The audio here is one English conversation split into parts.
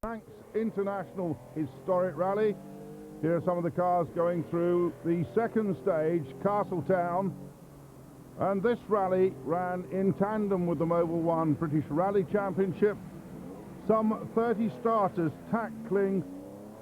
Manx International Historic Rally. Here are some of the cars going through the second stage, Castletown. And this rally ran in tandem with the Mobil 1 British Rally Championship. Some 30 starters tackling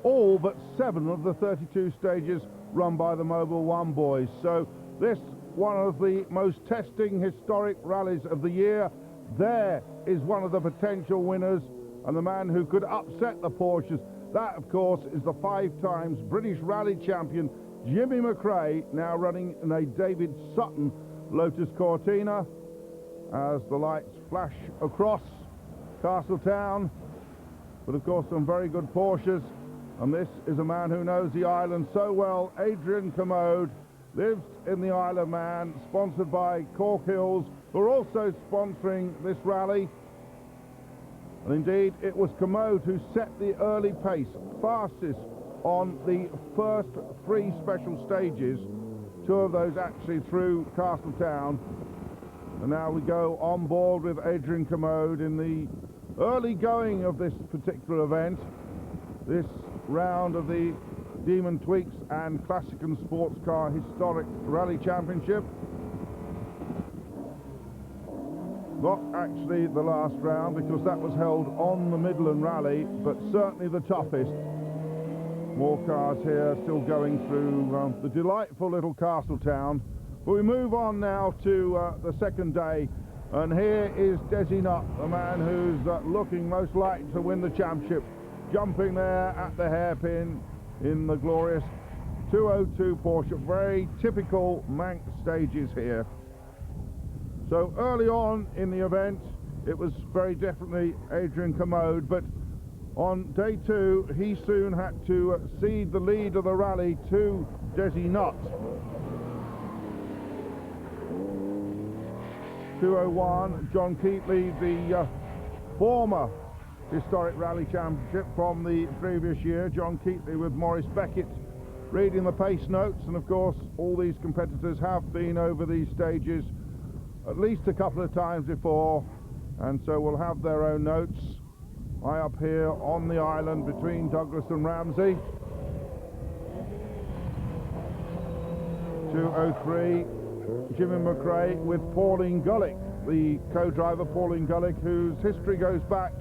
all but 7 of the 32 stages run by the Mobil 1 boys. So this, one of the most testing historic rallies of the year. There is one of the potential winners, and the man who could upset the Porsches. That, of course, is the 5 times British Rally champion, Jimmy McRae, now running in a David Sutton Lotus Cortina. As the lights flash across Castletown, but of course some very good Porsches. And this is a man who knows the island so well. Adrian Commode lives in the Isle of Man, sponsored by Cork Hills, who are also sponsoring this rally. And indeed, it was Commode who set the early pace, fastest on the first 3 special stages, 2 of those actually through Castletown. And now we go on board with Adrian Commode in the early going of this particular event, this round of the Demon Tweaks and Classic and Sports Car Historic Rally Championship. Not actually the last round, because that was held on the Midland Rally, but certainly the toughest. More cars here still going through the delightful little Castletown. But we move on now to the second day, and here is Desi Nutt, the man who's looking most likely to win the championship, jumping there at the hairpin in the glorious 202 Porsche. Very typical Manx stages here. So early on in the event, it was very definitely Adrian Commode, but on day 2, he soon had to cede the lead of the rally to Desi Nutt. 201, John Keatley, the former historic rally championship from the previous year. John Keatley with Maurice Beckett reading the pace notes, and of course all these competitors have been over these stages at least a couple of times before, and so will have their own notes. I up here on the island between Douglas and Ramsey. 203, Jimmy McRae with Pauline Gullick, the co-driver Pauline Gullick, whose history goes back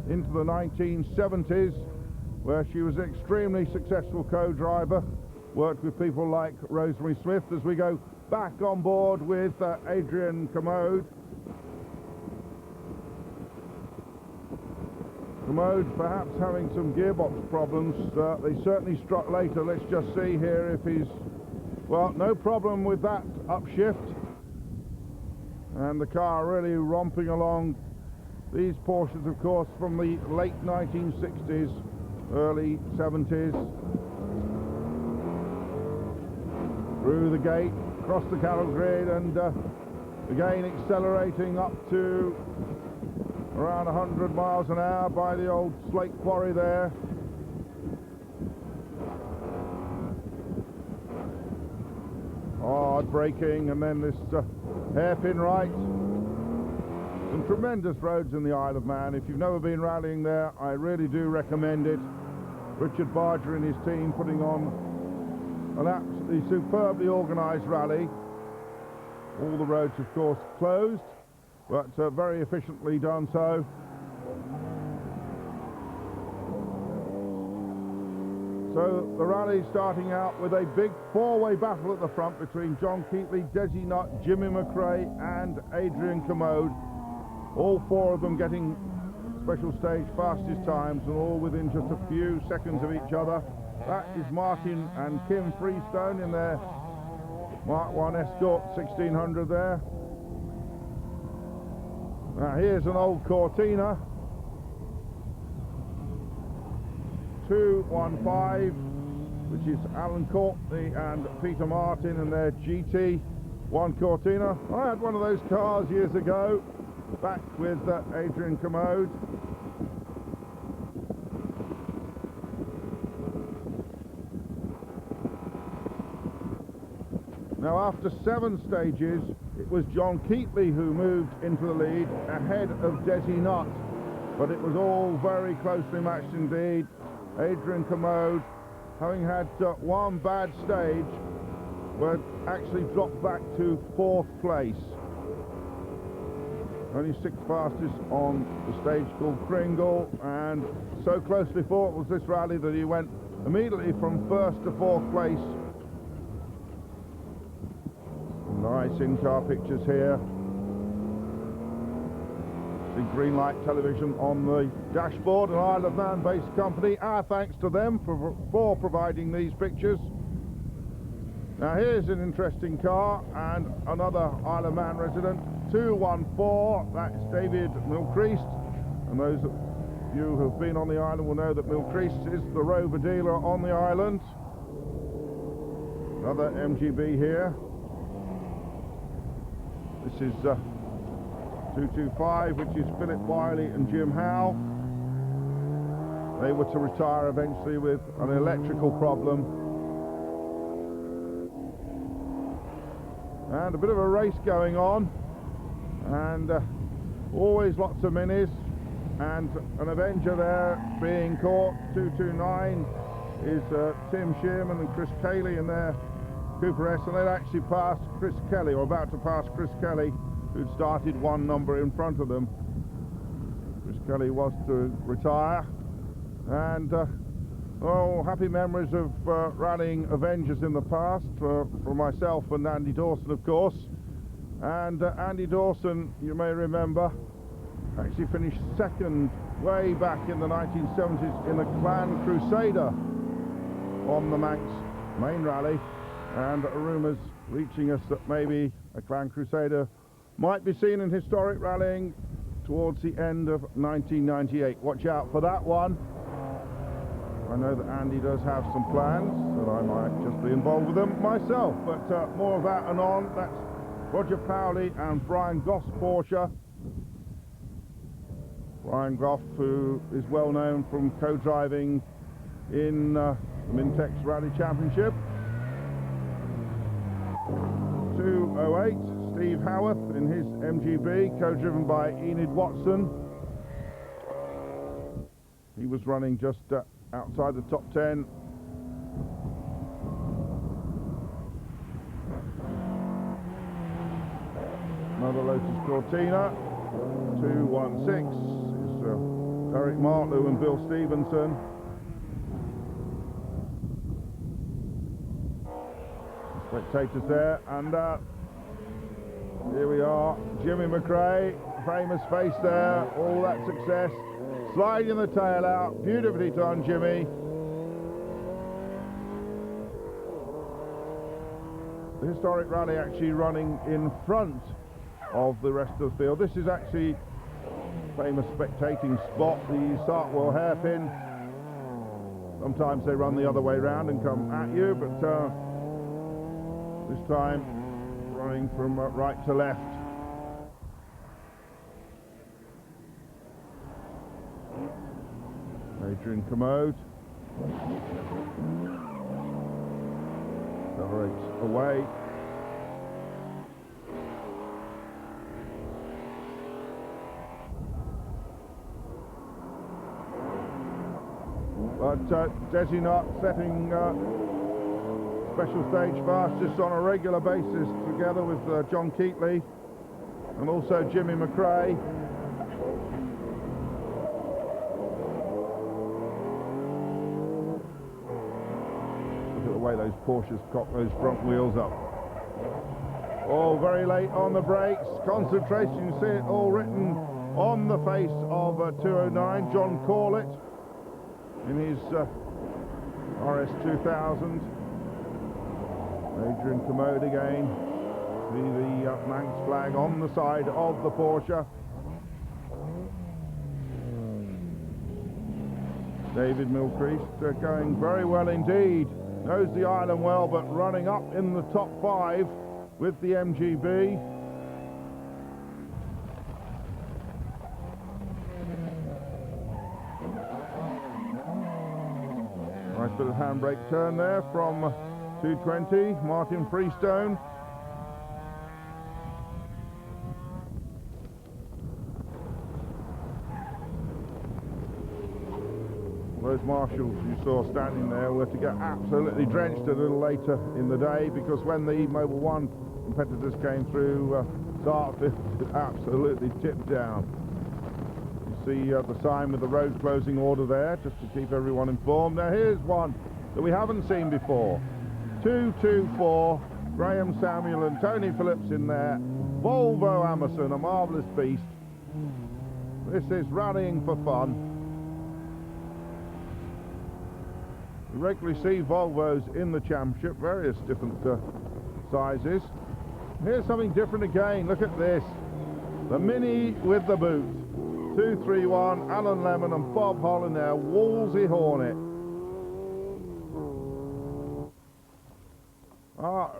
into the 1970s, where she was an extremely successful co-driver, worked with people like Rosemary Smith. As we go back on board with Adrian Commode. Commode perhaps having some gearbox problems. They certainly struck later. Let's just see here if he's... Well, no problem with that upshift. And the car really romping along. These Porsches, of course, from the late 1960s, early 70s. Through the gate, across the cattle grid, and again accelerating up to around 100 miles an hour by the old slate quarry there. Hard braking, and then this hairpin right. Some tremendous roads in the Isle of Man. If you've never been rallying there, I really do recommend it. Richard Barger and his team putting on an absolutely superbly organised rally. All the roads, of course, closed, but very efficiently done so. So the rally starting out with a big 4-way battle at the front between John Keatley, Desi Nutt, Jimmy McRae and Adrian Commode. All 4 of them getting special stage fastest times, and all within just a few seconds of each other. That is Martin and Kim Freestone in their Mark 1 Escort 1600 there. Now here's an old Cortina. 215, which is Alan Courtney and Peter Martin and their GT1 Cortina. I had one of those cars years ago, back with Adrian Commode. Now after 7 stages, it was John Keatley who moved into the lead ahead of Desi Nutt. but it was all very closely matched indeed. Adrian Commode, having had one bad stage, but actually dropped back to 4th place. Only 6th fastest on the stage called Kringle, and so closely fought was this rally that he went immediately from 1st to 4th place. Nice in-car pictures here. The green light television on the dashboard, an Isle of Man based company. Our thanks to them for providing these pictures. Now here's an interesting car and another Isle of Man resident, 214, that's David Milcreast, and those of you who have been on the island will know that Milcreast is the Rover dealer on the island. Another MGB here. This is 225, which is Philip Wiley and Jim Howe. They were to retire eventually with an electrical problem. And a bit of a race going on, and always lots of minis, and an Avenger there being caught. 229 is Tim Shearman and Chris Cayley in their Cooper S, and they'd actually passed Chris Kelly, or about to pass Chris Kelly, who'd started one number in front of them. Chris Kelly was to retire, and oh, happy memories of rallying Avengers in the past for myself and Andy Dawson, of course. And Andy Dawson, you may remember, actually finished 2nd way back in the 1970s in a Clan Crusader on the Manx main rally, and rumours reaching us that maybe a Clan Crusader might be seen in historic rallying towards the end of 1998. Watch out for that one. I know that Andy does have some plans, and I might just be involved with them myself, but more of that anon. That's Roger Powley and Brian Goff's Porsche. Brian Goff, who is well known from co-driving in the Mintex Rally Championship. 208, Steve Howarth in his MGB, co-driven by Enid Watson. He was running just outside the top 10. Another Lotus Cortina. 216 is Eric Martlew and Bill Stevenson. Spectators there, and here we are, Jimmy McRae, famous face there, all that success, sliding the tail out, beautifully done, Jimmy. The historic rally actually running in front of the rest of the field. This is actually famous spectating spot, the Sartwell hairpin. Sometimes they run the other way round and come at you, but this time running from right to left. Adrian Commode accelerates away. But Desi Knott setting special stage fastest on a regular basis together with John Keatley and also Jimmy McRae. Look at the way those Porsches cock those front wheels up. Oh, very late on the brakes. Concentration, you see it all written on the face of 209, John Corlett in his RS 2000. Adrian Commode again. See the Manx flag on the side of the Porsche. David Milcreast going very well indeed. Knows the island well, but running up in the top 5 with the MGB. Nice bit of handbrake turn there from 220, Martin Freestone. Those marshals you saw standing there were to get absolutely drenched a little later in the day, because when the Mobil 1 competitors came through, Dartford absolutely tipped down. You see the sign with the road closing order there, just to keep everyone informed. Now here's one that we haven't seen before. 224, Graham Samuel and Tony Phillips in there. Volvo Amazon, a marvellous beast. This is rallying for fun. We regularly see Volvos in the championship, various different sizes. Here's something different again. Look at this. The Mini with the boot. 231, Alan Lemon and Bob Holland there. Wolsey Hornet.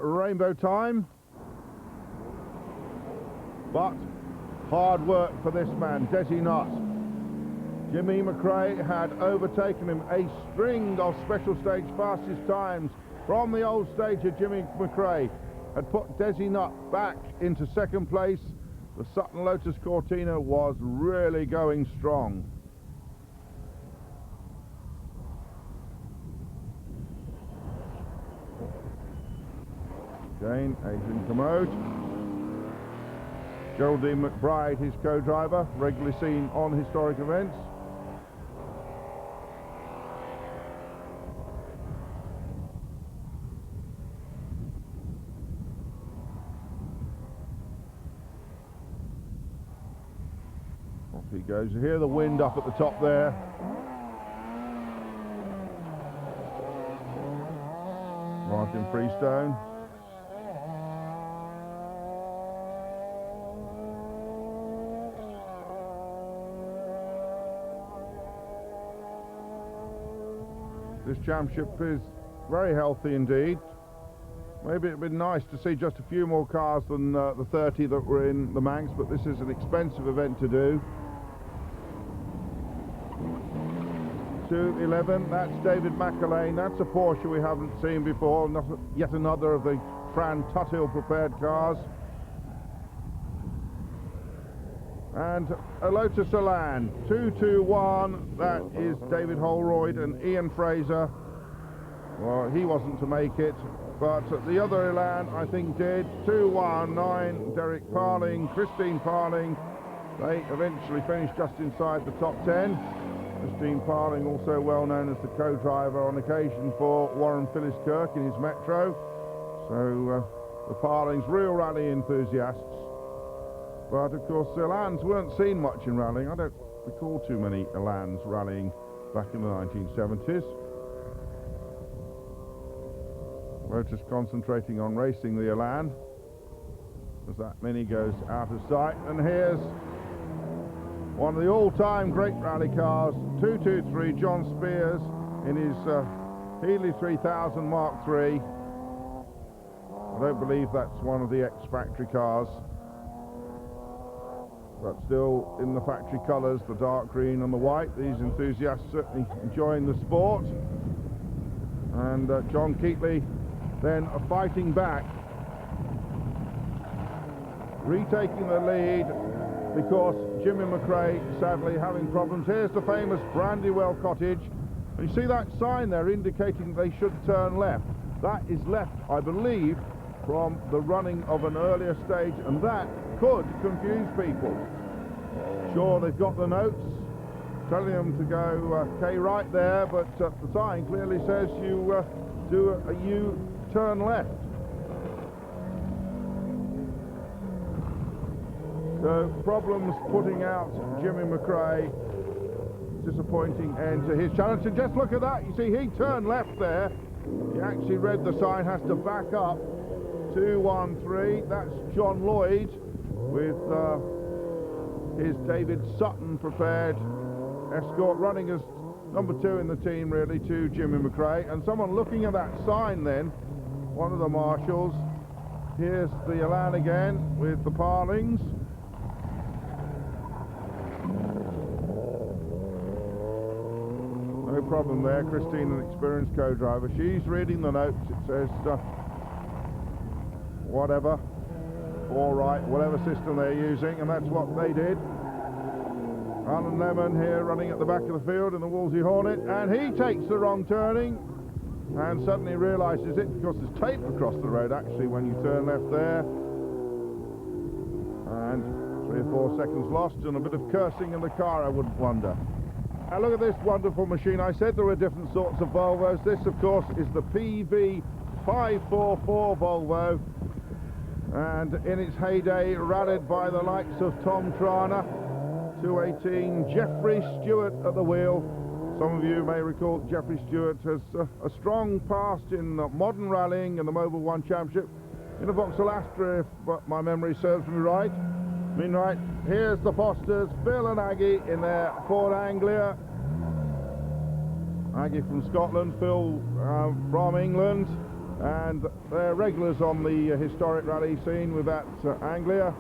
Rainbow time. But hard work for this man, Desi Nutt. Jimmy McRae had overtaken him. A string of special stage fastest times from the old stage of Jimmy McRae had put Desi Nutt back into second place. The Sutton Lotus Cortina was really going strong. Again, Adrian Commode. Geraldine McBride, his co-driver, regularly seen on historic events. Off he goes. You hear the wind up at the top there. Martin Freestone. This championship is very healthy indeed. Maybe it'd been nice to see just a few more cars than the 30 that were in the Manx, but this is an expensive event to do. 211, that's David McAlane. That's a Porsche we haven't seen before. Yet another of the Fran Tuthill prepared cars. And a Lotus Elan, 221, that is David Holroyd and Ian Fraser. Well, he wasn't to make it, but the other Elan I think did. 219, Derek Parling, Christine Parling. They eventually finished just inside the top 10. Christine Parling, also well known as the co-driver on occasion for Warren Phillips-Kirk in his Metro. So the Parlings, real rally enthusiasts. But of course, Elans weren't seen much in rallying. I don't recall too many Elans rallying back in the 1970s. Lotus concentrating on racing the Elan as that Mini goes out of sight. And here's one of the all-time great rally cars, 223, John Spears in his Healy 3000 Mark III. I don't believe that's one of the ex-factory cars, but still in the factory colours, the dark green and the white. These enthusiasts certainly enjoying the sport. And John Keatley then fighting back, retaking the lead, because Jimmy McRae sadly having problems. Here's the famous Brandywell Cottage, and you see that sign there indicating they should turn left. That is left, I believe, from the running of an earlier stage, and that could confuse people. Sure, they've got the notes telling them to go K right there, but the sign clearly says you do a U-turn left. So problems putting out Jimmy McRae. Disappointing end to his challenge. And just look at that, you see he turned left there. He actually read the sign, has to back up. 213, that's John Lloyd with his David Sutton prepared Escort, running as number 2 in the team really to Jimmy McRae. And someone looking at that sign then, one of the marshals. Here's the Elan again with the Parlings. No problem there. Christine, an experienced co-driver, she's reading the notes. It says whatever, all right, whatever system they're using, and that's what they did. Alan Lemon here running at the back of the field in the Wolsey Hornet, and he takes the wrong turning and suddenly realises it because there's tape across the road actually when you turn left there. And 3 or 4 seconds lost and a bit of cursing in the car, I wouldn't wonder. Now look at this wonderful machine. I said there were different sorts of Volvos. This of course is the PV544 Volvo, and in its heyday rallied by the likes of Tom Trana. 218 Jeffrey Stewart at the wheel. Some of you may recall Jeffrey Stewart has a strong past in modern rallying and the Mobil 1 Championship in a Vauxhall Astra, if my memory serves me right. Meanwhile, here's the Fosters, Phil and Aggie in their Ford Anglia. Aggie from Scotland, Phil from England, and they're regulars on the historic rally scene with that Anglia.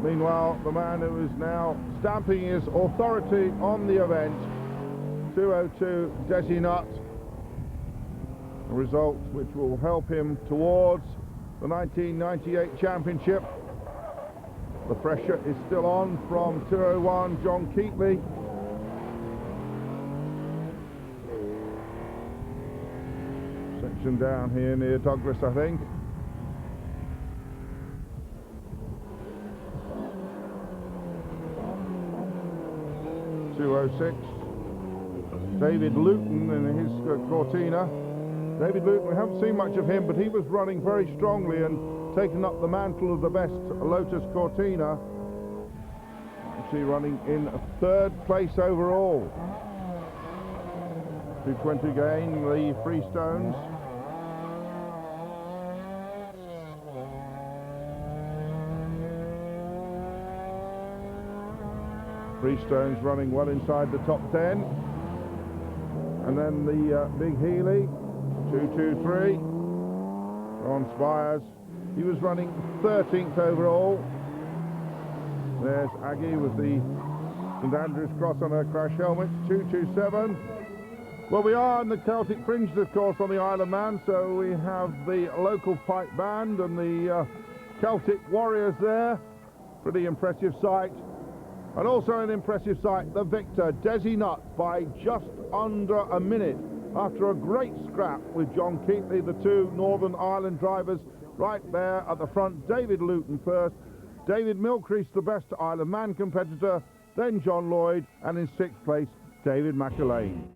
Meanwhile, the man who is now stamping his authority on the event, 202 Desi Nutt, a result which will help him towards the 1998 championship. The pressure is still on from 201 John Keatley. Section down here near Douglas, I think. .206. David Luton in his Cortina. David Luton, we haven't seen much of him, but he was running very strongly and taking up the mantle of the best Lotus Cortina. Actually running in 3rd place overall. 220 gain, the Freestones. Freestones running well inside the top 10. And then the Big Healy, 223. Ron Spires, he was running 13th overall. There's Aggie with the St Andrews cross on her crash helmet, 227. Well, we are in the Celtic fringes, of course, on the Isle of Man, so we have the local pipe band and the Celtic Warriors there. Pretty impressive sight. And also an impressive sight, the victor, Desi Nutt, by just under a minute after a great scrap with John Keatley, the 2 Northern Ireland drivers right there at the front. David Luton first, David Milcrease, the best Isle of Man competitor, then John Lloyd, and in 6th place, David McAlane.